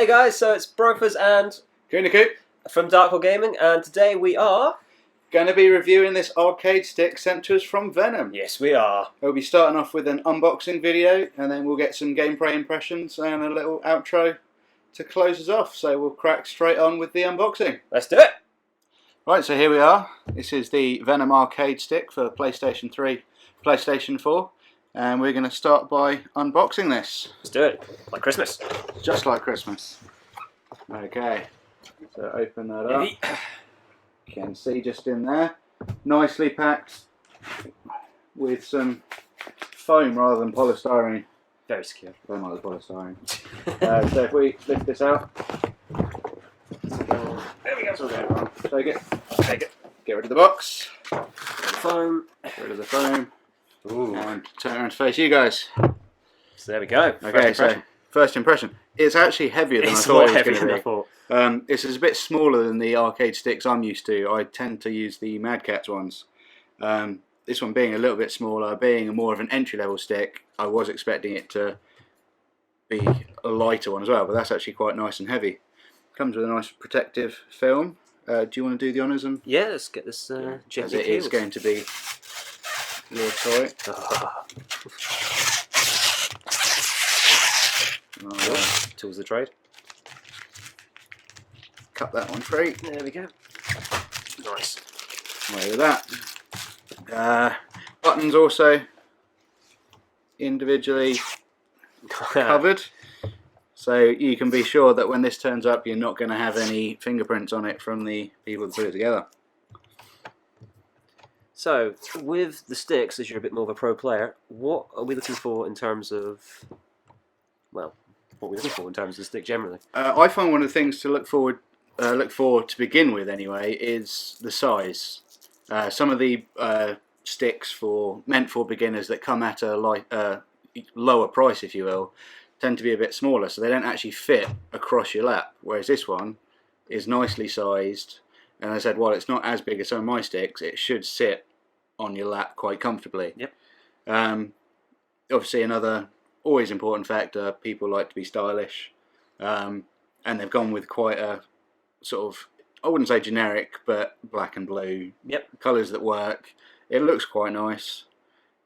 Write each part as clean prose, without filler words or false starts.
Hey guys, so it's Brophers and Kuniku. from Darkworld Gaming, and today we are... Going to be reviewing this arcade stick sent to us from Venom. Yes, we are. We'll be starting off with an unboxing video, and then we'll get some gameplay impressions and a little outro to close us off. So we'll crack straight on with the unboxing. Let's do it! Right, so here we are. This is the Venom Arcade stick for PlayStation 3, PlayStation 4. And we're going to start by unboxing this. Let's do it. Like Christmas. Just like Christmas. Okay, so open that up. You can see just in there, nicely packed with some foam rather than polystyrene. Very secure. I don't like the polystyrene. So if we lift this out, There we go. it's all going wrong. Take it. Take it. Get rid of the box. Foam. Get rid of the foam. Ooh. And turn around to face you guys. So there we go. Okay, so first impression. It's actually heavier than I thought it was going to be. This is a bit smaller than the arcade sticks I'm used to. I tend to use the Mad Catz ones. This one being a little bit smaller, being more of an entry-level stick, I was expecting it to be a lighter one as well, but that's actually quite nice and heavy. Comes with a nice protective film. Do you want to do the honours? Yeah, let's get this as it is going to be your toy. Tools of the trade. Cut that one free. There we go. Nice. Away with that. Buttons also individually covered, so you can be sure that when this turns up you're not going to have any fingerprints on it from the people that put it together. So, with the sticks, as you're a bit more of a pro player, what are we looking for in terms of, well, what are we looking for in terms of the stick generally? I find one of the things to look for to begin with anyway is the size. Some of the sticks meant for beginners that come at a lower price, if you will, tend to be a bit smaller, so they don't actually fit across your lap, whereas this one is nicely sized, and as I said, while it's not as big as some of my sticks, it should sit on your lap quite comfortably. Yep. Obviously another always important factor, people like to be stylish, and they've gone with quite a sort of, I wouldn't say generic, but black and blue. Yep. Colours that work. It looks quite nice.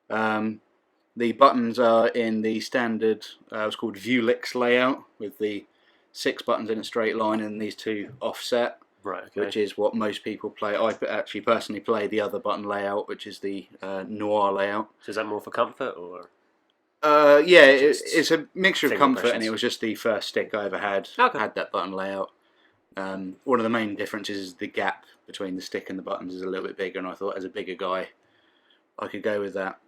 The buttons are in the standard, it's called Vuelix layout, with the 6 buttons in a straight line and these 2 offset. Right, okay. Which is what most people play. I actually personally play the other button layout, which is the Noir layout. So is that more for comfort, or? Yeah, it's a mixture of comfort, and it was just the first stick I ever had had that button layout. One of the main differences is the gap between the stick and the buttons is a little bit bigger, and I thought as a bigger guy I could go with that.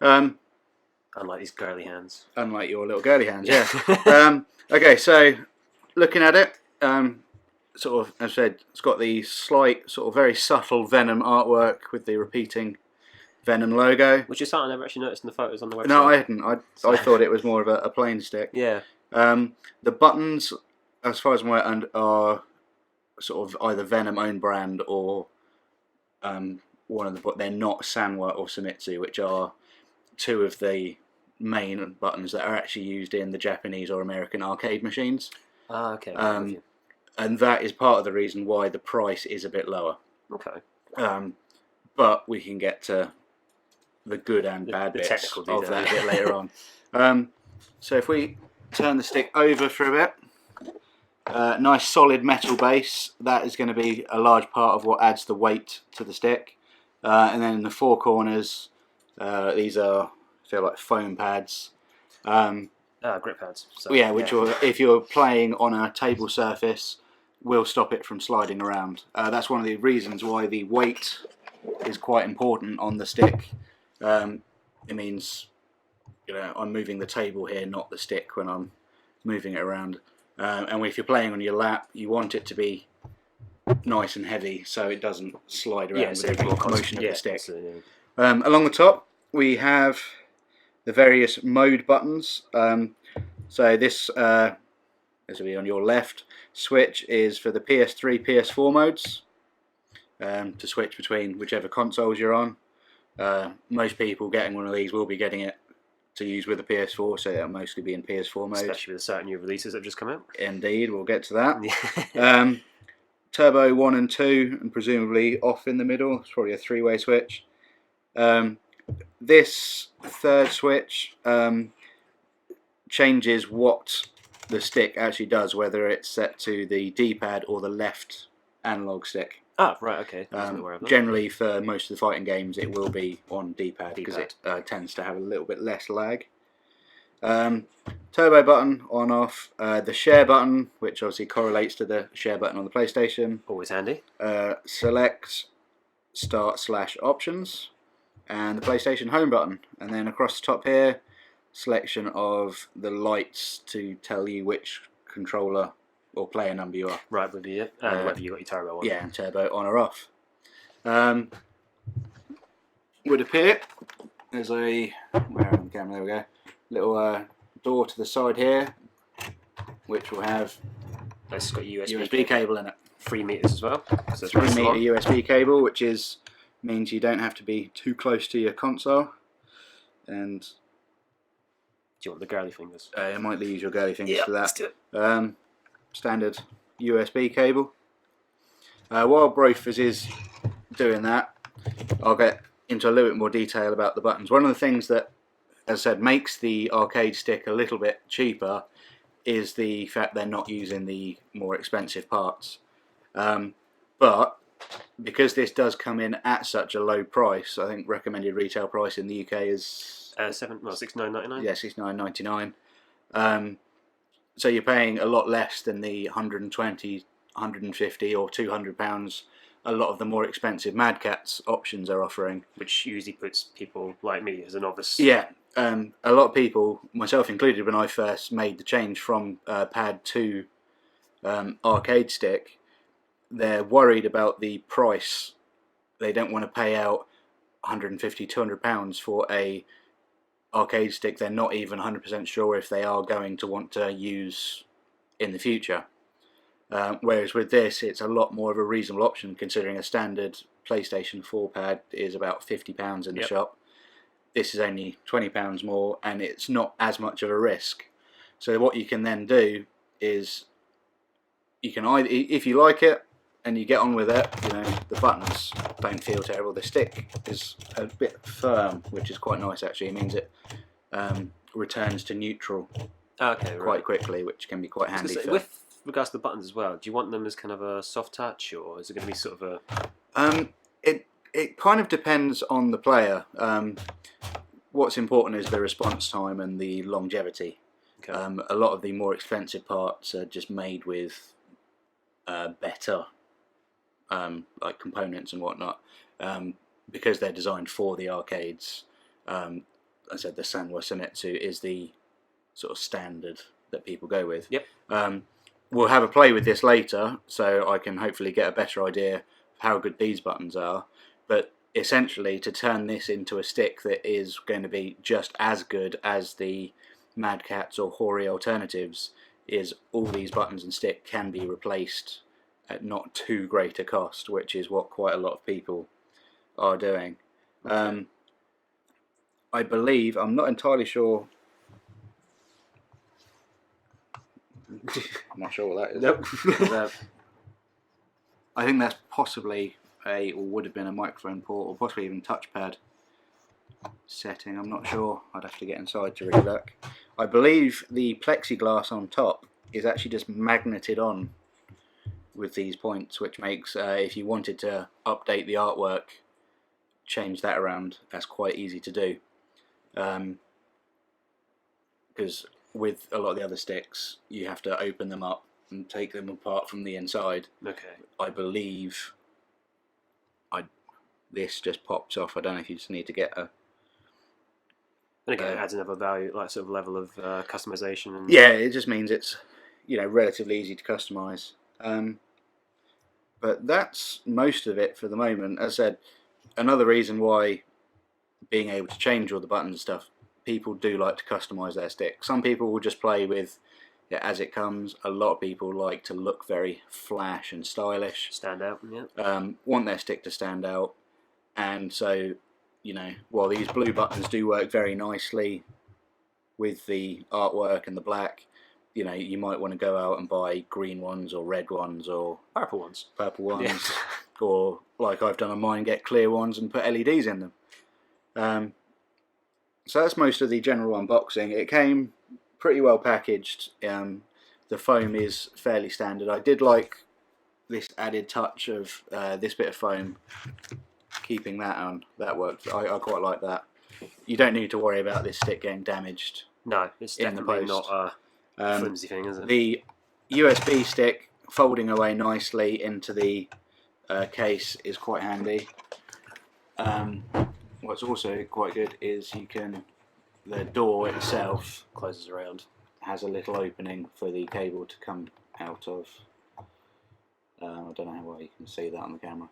Unlike these girly hands. Unlike your little girly hands, yeah. Okay, so looking at it, sort of, as I said, it's got the slight, sort of very subtle Venom artwork with the repeating Venom logo. Which is something I never actually noticed in the photos on the website. No, I hadn't. I thought it was more of a plain stick. Yeah. The buttons, as far as I'm aware, are sort of either Venom own brand or one of the. They're not Sanwa or Sumitsu, which are 2 of the main buttons that are actually used in the Japanese or American arcade machines. Ah, okay. And that is part of the reason why the price is a bit lower. Okay. But we can get to the good and bad bits technical of that a bit later on. So if we turn the stick over for a bit, nice solid metal base. That is going to be a large part of what adds the weight to the stick. And then in the 4 corners, these are, feel like foam pads. Grip pads. So, yeah, which will, if you're playing on a table surface, will stop it from sliding around. That's one of the reasons why the weight is quite important on the stick. It means, you know, I'm moving the table here, not the stick when I'm moving it around. And if you're playing on your lap, you want it to be nice and heavy so it doesn't slide around with every motion of the stick. Along the top, we have the various mode buttons. So this will be on your left. Switch is for the PS3, PS4 modes, to switch between whichever consoles you're on. Most people getting one of these will be getting it to use with the PS4, so it'll mostly be in PS4 mode. Especially with certain new releases that have just come out. Indeed, we'll get to that. Turbo 1 and 2, and presumably off in the middle. It's probably a 3-way switch. This third switch changes what the stick actually does, whether it's set to the D-pad or the left analog stick. Ah, right, okay. I wasn't aware of that. Generally, for most of the fighting games, it will be on D-pad because it tends to have a little bit less lag. Turbo button on off. The share button, which obviously correlates to the share button on the PlayStation. Always handy. Select Start/Options, and the PlayStation Home button. And then across the top here, selection of the lights to tell you which controller or player number you are. Right, with you, and whether you got your turbo on. Yeah, and turbo on or off. Would appear there's a, where on the camera, there we go, little door to the side here, which will have It's got a USB cable in it. 3 meters as well. So 3 meter USB cable, which means you don't have to be too close to your console. And do you want the girly fingers? I might use your girly fingers for that. Let's do it. Standard USB cable. While Brophers is doing that, I'll get into a little bit more detail about the buttons. One of the things that, as I said, makes the arcade stick a little bit cheaper is the fact they're not using the more expensive parts. But because this does come in at such a low price, I think recommended retail price in the UK is $69.99. yeah, $69.99. So you're paying a lot less than the 120, 150 or £200 a lot of the more expensive Mad Catz options are offering. Which usually puts people like me as a novice. Yeah, a lot of people, myself included, when I first made the change from pad to arcade stick, they're worried about the price. They don't want to pay out £150, £200 for a arcade stick they're not even 100% sure if they are going to want to use in the future. Whereas with this, it's a lot more of a reasonable option, considering a standard PlayStation 4 pad is about £50 in the shop. This is only £20 more, and it's not as much of a risk. So what you can then do is, you can either, if you like it and you get on with it, you know, the buttons don't feel terrible. The stick is a bit firm, which is quite nice actually. It means it returns to neutral quite quickly, which can be quite handy. With regards to the buttons as well, do you want them as kind of a soft touch, or is it going to be sort of a... It kind of depends on the player. What's important is the response time and the longevity. Okay. A lot of the more expensive parts are just made with better like components and whatnot, because they're designed for the arcades. I said the Sanwa Senetsu is the sort of standard that people go with. Yep. We'll have a play with this later, so I can hopefully get a better idea of how good these buttons are. But essentially, to turn this into a stick that is going to be just as good as the Mad Catz or Hori alternatives, is all these buttons and stick can be replaced at not too great a cost, which is what quite a lot of people are doing. Okay. I believe, I'm not entirely sure. I'm not sure what that is. Nope. I think that's possibly or would have been a microphone port, or possibly even touchpad setting. I'm not sure. I'd have to get inside to really look. I believe the plexiglass on top is actually just magneted on with these points, which makes, if you wanted to update the artwork, change that around, that's quite easy to do. Because with a lot of the other sticks, you have to open them up and take them apart from the inside. Okay. I believe this just pops off. I don't know if you just need to get a... And again, it adds another value, like sort of level of customization. And... Yeah, it just means it's, you know, relatively easy to customize. But that's most of it for the moment. As I said, another reason why being able to change all the buttons and stuff, people do like to customize their stick. Some people will just play with it as it comes. A lot of people like to look very flash and stylish. Stand out, yeah. Want their stick to stand out. And so, you know, while these blue buttons do work very nicely with the artwork and the black, you know, you might want to go out and buy green ones or red ones or purple ones, yeah. Or like I've done on mine, get clear ones and put LEDs in them. So that's most of the general unboxing. It came pretty well packaged. The foam is fairly standard. I did like this added touch of this bit of foam, keeping that on. That worked. I quite like that. You don't need to worry about this stick getting damaged. No, it's in the definitely post. not a flimsy thing, is it? The USB stick folding away nicely into the case is quite handy. What's also quite good is the door itself Closes around. has a little opening for the cable to come out of. I don't know how well you can see that on the camera.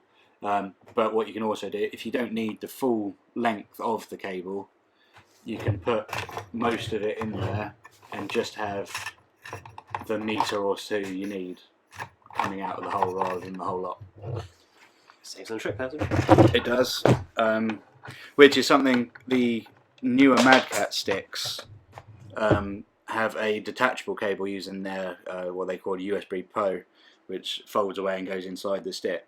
But what you can also do, if you don't need the full length of the cable, you can put most of it in there and just have the metre or two you need coming out of the hole rather than the whole lot. Saves on a trip, hasn't it? It does, which is something the newer Mad Cat sticks have a detachable cable using their what they call USB Pro, which folds away and goes inside the stick.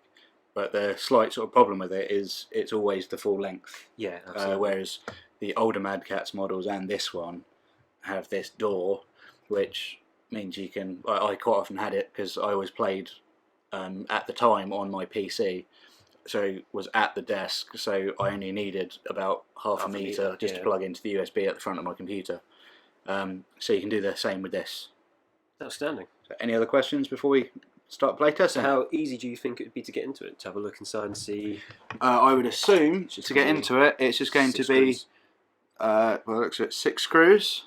But the slight sort of problem with it is it's always the full length. Yeah, absolutely. Whereas the older Mad Cats models and this one have this door, which means you can. I quite often had it because I always played at the time on my PC, so was at the desk. So I only needed about half a metre just to plug into the USB at the front of my computer. So you can do the same with this. Outstanding. So any other questions before we start playtesting? So how easy do you think it would be to get into it? To have a look inside and see? I would assume to get into it, it's just going to be well, it looks at 6 screws.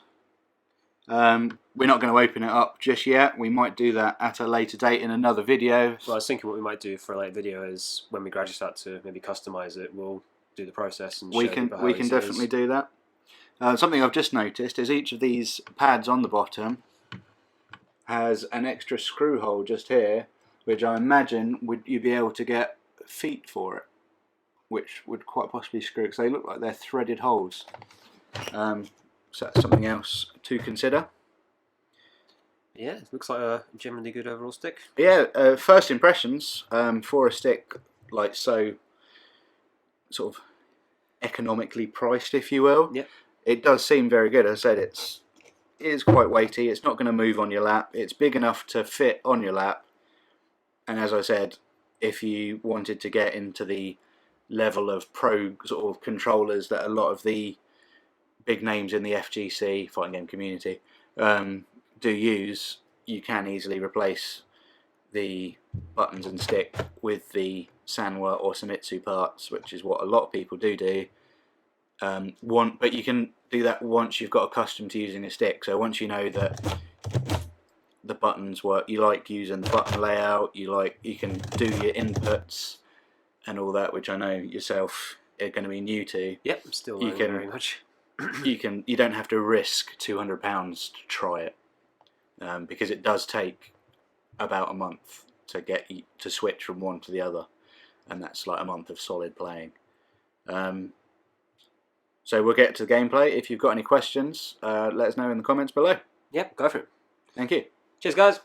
We're not going to open it up just yet. We might do that at a later date in another video. Well, I was thinking what we might do for a later video is when we gradually start to maybe customise it, we'll do the process and we show can people how we easy can it definitely is. do that. Something I've just noticed is each of these pads on the bottom has an extra screw hole just here, which I imagine you'd be able to get feet for it, which would quite possibly screw, because they look like they're threaded holes. So that's something else to consider. Yeah, it looks like a genuinely good overall stick. Yeah, first impressions for a stick like so sort of economically priced, if you will. Yep. It does seem very good. As I said, it is quite weighty. It's not going to move on your lap. It's big enough to fit on your lap. And as I said, if you wanted to get into the level of pro sort of controllers that a lot of the big names in the FGC, fighting game community, do use, you can easily replace the buttons and stick with the Sanwa or Famitsu parts, which is what a lot of people do. But you can do that once you've got accustomed to using a stick. So once you know that the buttons work, you like using the button layout, you can do your inputs and all that, which I know yourself are going to be new to. Yep, I'm still learning very much. You don't have to risk £200 to try it, because it does take about a month to get to switch from one to the other, and that's like a month of solid playing. So we'll get to the gameplay. If you've got any questions, let us know in the comments below. Yep, go for it. Thank you. Cheers, guys.